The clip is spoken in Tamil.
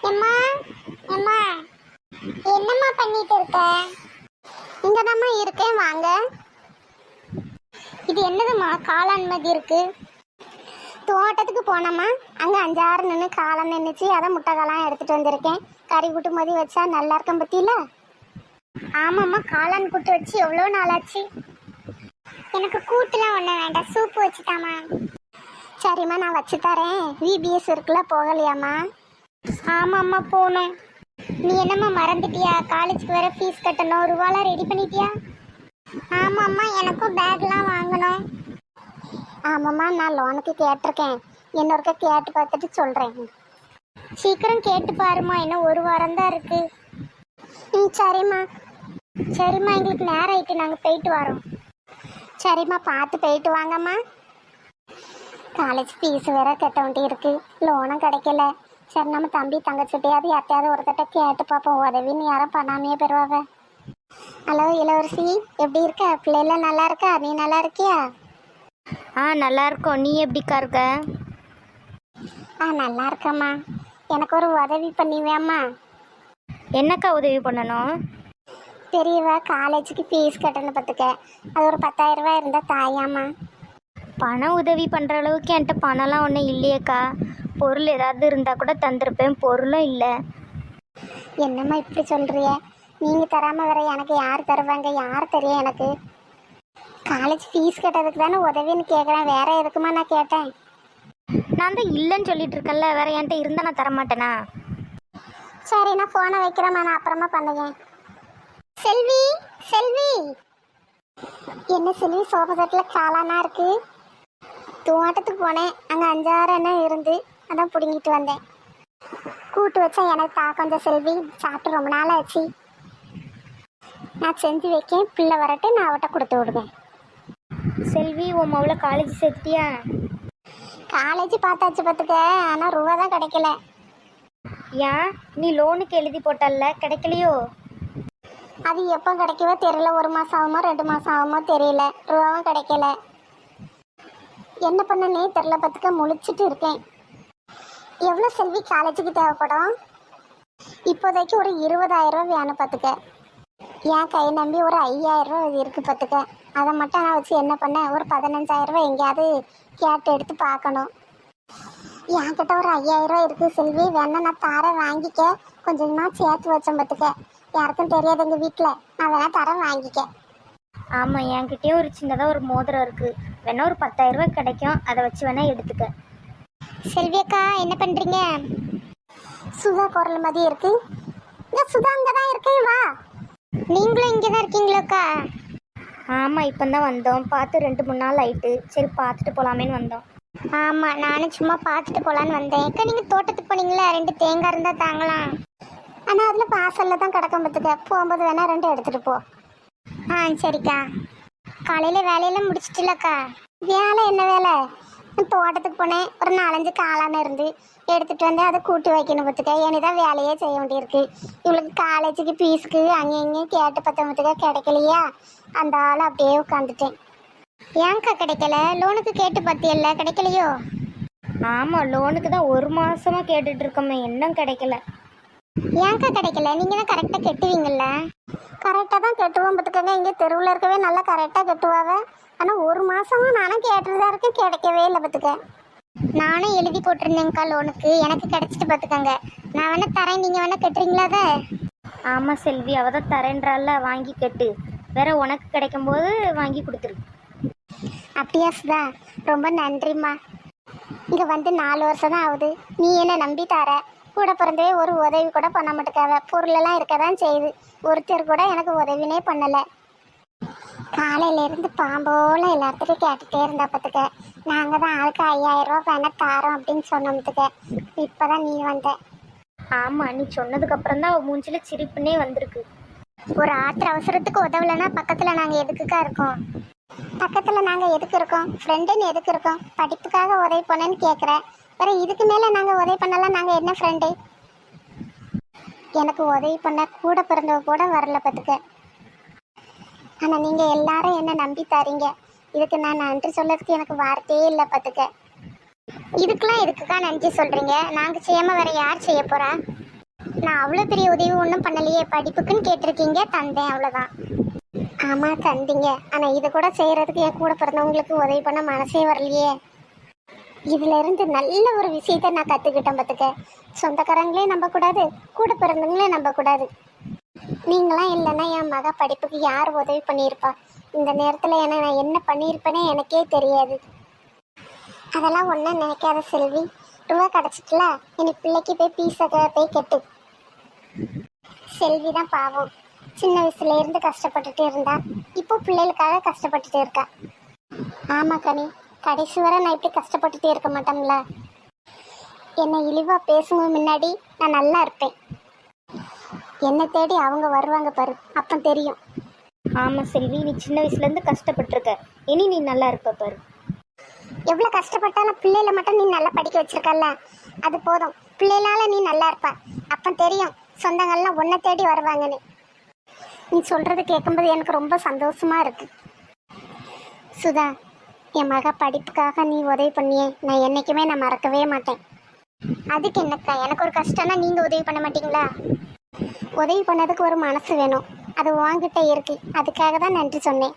எம்மா எம்மா என்னம்மா பண்ணிட்டு இருக்க? இங்கதாம்மா இருக்கேன், வாங்க. இது என்னதும்மா காளான் மாதிரி இருக்கு? தோட்டத்துக்கு போனோம்மா, அங்கே 5-6 நின்று காளான் நின்றுச்சு, அதை முட்டை காளான் எடுத்துகிட்டு வந்திருக்கேன். கறி கூட்டு மாதிரி வச்சா நல்லா இருக்கும் பற்றியில. ஆமாம்மா, காளான் கூட்டு வச்சு எவ்வளோ நாளாச்சு. எனக்கு கூட்டுலாம் ஒன்றும் வேண்டாம், சூப்பு வச்சுட்டாமா. சரிம்மா, நான் வச்சு தரேன். விபிஎஸ் இருக்குல்ல, போகலையாம்மா? ஆமாம்மா, போகணும். நீ என்னம்மா மறந்துட்டியா? காலேஜுக்கு வேற ஃபீஸ் கட்டணும், ரூபாலாம் ரெடி பண்ணிட்டியா? ஆமாம்மா, எனக்கும் பேக்லாம் வாங்கணும். ஆமாம்மா, நான் லோனுக்கு கேட்டிருக்கேன். இன்னொருக்க கேட்டு பார்த்துட்டு சொல்கிறேன். சீக்கிரம் கேட்டு பாருமா, இன்னும் 1 வாரம் தான் இருக்கு. சரிம்மா. சரிம்மா, எங்களுக்கு நேரம் ஆயிட்டு, நாங்கள் போயிட்டு வரோம். சரிம்மா, பார்த்து போயிட்டு வாங்கம்மா. காலேஜ் ஃபீஸ் வேற கட்ட வேண்டி இருக்கு, லோனும் கிடைக்கல. சரி, நம்ம தம்பி தங்கச்சிட்டையாவது யார்ட்டையாவது ஒருத்தட்ட கேட்டு பார்ப்போம், உதவின்னு யாரும் பண்ணாமையே பெறுவாங்க. ஹலோ இளவரசி, எப்படி இருக்க? பிள்ளைலாம் நல்லா இருக்கா? நீ நல்லா இருக்கியா? நல்லா இருக்கோம். நீ எப்படிக்கா இருக்க? நல்லா இருக்கம்மா. எனக்கு ஒரு உதவி பண்ணிவேம்மா. என்னக்கா உதவி பண்ணணும்? பெரியவா காலேஜுக்கு ஃபீஸ் கட்டணும் பார்த்துக்க, அது ஒரு 10,000 ரூபாய் இருந்தால் தாயாம்மா. பண உதவி பண்ணுற அளவுக்கு என்கிட்ட பணம்லாம் ஒன்றும் இல்லையேக்கா. பொருள் ஏதாவது இருந்தால் கூட தந்திருப்பேன், பொருளும் இல்லை. என்னம்மா இப்படி சொல்கிறிய? நீங்கள் தராமல் வேற எனக்கு யார் தருவாங்க? யார் தெரியும் எனக்கு? காலேஜ் ஃபீஸ் கட்டுறதுக்கு தானே உதவின்னு கேட்குறேன், வேற எதுக்குமா நான் கேட்டேன்? நான் தான் இல்லைன்னு சொல்லிட்டு இருக்கேன்ல, வேற என்கிட்ட இருந்தால் நான் தரமாட்டேனா? சரி, நான் ஃபோனை வைக்கிறேம்மா, நான் அப்புறமா பண்ணுவேன். செல்வி, செல்வி. என்ன செல்வி, சோஃபா செட்டில் காளானா இருக்கு? தோட்டத்துக்கு போனேன், அங்கே 5-6 எண்ணெய் இருந்து அதான் பிடுங்கிட்டு வந்தேன். கூட்டு வச்சா எனக்கு தா கொஞ்சம் செல்வி, சாப்பிட்டு ரொம்ப நாள் ஆச்சு. நான் செஞ்சு வைக்கேன், பிள்ளை வரட்டு, நான் அவட்ட கொடுத்து விடுவேன். செல்வி, உன் மவளை காலேஜ் சேர்த்தியா? காலேஜ் பார்த்தாச்சு பார்த்துக்க, ஆனால் ரூபா தான் கிடைக்கல. ஏன், நீ லோனுக்கு எழுதி போட்டல்ல, கிடைக்கலையோ? அது எப்போ கிடைக்கவோ தெரியல, 1 மாதம் ஆகுமோ 2 மாதம் ஆகுமோ தெரியல, ரூபாவும் கிடைக்கல. என்ன பண்ணனே தெரில பார்த்துக்க, முழிச்சிட்டு இருக்கேன். எவ்வளோ செல்வி காலேஜுக்கு தேவைப்படும்? இப்போதைக்கு ஒரு 20,000 ரூபா வேணும் பார்த்துக்க. என் கை நம்பி ஒரு 5,000 ரூபா இருக்குது பார்த்துக்க. அதை மட்டும் நான் வச்சு என்ன பண்ண, ஒரு 15,000 ரூபா எங்கேயாவது கேட்டு எடுத்து பார்க்கணும். என்கிட்ட ஒரு 5,000 ரூபா இருக்குது செல்வி, வேணா நான் தரேன், வாங்கிக்க. கொஞ்சமாக சேர்த்து வச்சேன் பார்த்துக்க, யாருக்கும் தெரியாது எங்கள் வீட்டில், நான் வேணா தரேன், வாங்கிக்க. ஆமாம், என்கிட்டயே ஒரு சின்னதாக ஒரு மோதிரம் இருக்குது, வேணா ஒரு 10,000 ரூபா கிடைக்கும், அதை வச்சு வேணா எடுத்துக்க. செல்வி அக்கா, என்ன பண்ணுறீங்க? சுதா குரல் மாதிரி இருக்கு. இந்த சுதா அங்கே தான் இருக்கேன், வா. நீங்களும் இங்கே தான் இருக்கீங்களாக்கா? ஆமாம், இப்போ தான் வந்தோம், பார்த்து 2-3 நாள் ஆயிட்டு, சரி பார்த்துட்டு போகலாமேன்னு வந்தோம். ஆமாம், நானும் சும்மா பார்த்துட்டு போகலான்னு வந்தேன். அக்கா, நீங்கள் தோட்டத்துக்கு போனீங்களா? 2 தேங்காய் இருந்தால் தாங்களாம். ஆனால் அதில் வாசலில் தான் கிடக்கும் பார்த்துக்க, போகும்போது வேணா 2 எடுத்துகிட்டு போ. சரிக்கா. காலையில் வேலையெல்லாம் முடிச்சிட்டுலக்கா? வேலை என்ன வேலை? தோட்டத்துக்கு போனேன், ஒரு 4-5 காளான இருந்து எடுத்துகிட்டு வந்தேன், அதை கூட்டி வைக்கணும் பார்த்துக்க. ஏனிதான் வேலையே செய்ய வேண்டியிருக்கு. இவளுக்கு காலேஜுக்கு ஃபீஸுக்கு அங்கே இங்கேயும் கேட்டு பார்த்துக்க கிடைக்கலையா, அந்த ஆள் அப்படியே உட்காந்துட்டேன். ஏன்க்கா கிடைக்கல? லோனுக்கு கேட்டு பார்த்தியல்ல, கிடைக்கலையோ? ஆமாம், லோனுக்கு தான் 1 மாதமாக கேட்டுட்டு இருக்கோமே, இன்னும் கிடைக்கல. ஏன்க்கா கிடைக்கல? நீங்கள் தான் கரெக்டாக கட்டுவீங்கள்ல. கரெக்டாக தான் கட்டுவோம் பார்த்துக்கங்க, இங்கே தெருவில் இருக்கவே நல்லா கரெக்டாக கட்டுவாங்க. ஆனால் 1 மாதமாக நானும் கேட்டுதான் இருக்கேன், கிடைக்கவே இல்லை பார்த்துக்க. நானும் எழுதி போட்டிருந்தேங்க்கா லோனுக்கு, எனக்கு கிடைச்சிட்டு பார்த்துக்கங்க. நான் வேணா தரேன், நீங்கள் வேணா கட்டுறீங்களா அதை? ஆமாம் செல்வி, அவள் தான் தரேன்றால, வாங்கி கட்டு, வேற உனக்கு கிடைக்கும்போது வாங்கி கொடுத்துரு. அப்படியா சுதா? ரொம்ப நன்றிம்மா. இங்கே வந்து 4 வருஷம் தான் ஆகுது, நீ என்ன நம்பி தர. கூட பிறந்தே ஒரு உதவி கூட பண்ண மாட்டேக்காவ, பொருளெல்லாம் இருக்க தான் செய்யுது, ஒருத்தர் கூட எனக்கு உதவினே பண்ணலை. காலையிலேருந்து பாம்போல எல்லாத்துக்கும் கேட்டுகிட்டே இருந்தா பார்த்துக்க. நாங்கள் தான் ஆளுக்கு 5,000 ரூபா வேணா தாரோம் அப்படின்னு சொன்னோம்த்துக்க. இப்போ தான் நீ வந்த. ஆமாம், நீ சொன்னதுக்கப்புறம் தான் அவள் மூஞ்சில் சிரிப்புன்னே வந்திருக்கு. ஒரு ஆத்திர அவசரத்துக்கு உதவலைன்னா பக்கத்தில் நாங்கள் எதுக்குக்கா இருக்கோம்? பக்கத்தில் நாங்கள் எதுக்கு இருக்கோம்? ஃப்ரெண்டுன்னு எதுக்கு இருக்கோம்? படிப்புக்காக உதவி பண்ணேன்னு கேட்குறேன், வேறு இதுக்கு மேலே நாங்கள் உதவி பண்ணலாம், நாங்கள் என்ன ஃப்ரெண்டு? எனக்கு உதவி பண்ண கூட பிறந்தவ கூட வரல பார்த்துக்க. ஆனால் நீங்கள் எல்லாரும் என்ன நம்பி தரீங்க, இதுக்கு நான் நன்றி சொல்றதுக்கு எனக்கு வார்த்தையே இல்லை பார்த்துக்க. இதுக்கெல்லாம் எதுக்குக்கா நன்றி சொல்கிறீங்க? நாங்கள் செய்யாமல் வேறு யார் செய்ய போகிறா? நான் அவ்வளோ பெரிய உதவி ஒன்றும் பண்ணலையே, படிப்புக்குன்னு கேட்டிருக்கீங்க, தந்தேன், அவ்வளோதான். ஆமாம் தந்தீங்க, ஆனால் இது கூட செய்கிறதுக்கு என் கூட பிறந்தவங்களுக்கு உதவி பண்ண மனசே வரலையே. இதுல இருந்து நல்ல ஒரு விஷயத்த நான் கற்றுக்கிட்டேன் பார்த்துக்க. சொந்தக்காரங்களே நம்பக்கூடாது, கூட பிறந்தவங்களே நம்பக்கூடாது. நீங்களாம் இல்லைன்னா என் மக படிப்புக்கு யார் உதவி பண்ணியிருப்பா? இந்த நேரத்தில் நான் என்ன பண்ணியிருப்பேனே எனக்கே தெரியாது. அதெல்லாம் ஒன்றும் நினைக்காத செல்வி. ரூபா கிடச்சிட்டுல, இனி பிள்ளைக்கு போய் பீஸை போய் கெட்டு. செல்வி தான் பாவம், சின்ன வயசுல இருந்து கஷ்டப்பட்டுட்டு இருந்தா, இப்போ பிள்ளைகளுக்காக கஷ்டப்பட்டுட்டு இருக்கா. ஆமா கனி, கடைசி வரை நான் இப்படி கஷ்டப்பட்டுட்டே இருக்க மாட்டோம்ல. என்னை இழிவா பேசுங்க முன்னாடி நான் நல்லா இருப்பேன். என்னை தேடி அவங்க வருவாங்க பாரு, அப்போ தெரியும். ஆமாம் செல்வி, நீ சின்ன வயசுலேருந்து கஷ்டப்பட்டிருக்க, இனி நீ நல்லா இருப்ப பாரு. எவ்வளோ கஷ்டப்பட்டாலும் பிள்ளைகளை மட்டும் நீ நல்லா படிக்க வச்சிருக்கல்ல, அது போதும். பிள்ளைகளால நீ நல்லா இருப்ப, அப்போ தெரியும் சொந்தங்கள்லாம் உன்னை தேடி வருவாங்கன்னு. நீ சொல்றது கேட்கும்போது எனக்கு ரொம்ப சந்தோஷமா இருக்கு. சுதா, என் மக படிப்புக்காக நீ உதவி பண்ணியே, நான் என்றைக்குமே நான் மறக்கவே மாட்டேன். அதுக்கு என்னக்கா, எனக்கு ஒரு கஷ்டம்னா நீங்கள் உதவி பண்ண மாட்டீங்களா? உதவி பண்ணதுக்கு ஒரு மனசு வேணும், அது உன்கிட்ட இருக்கு, அதுக்காக தான் நன்றி சொன்னேன்.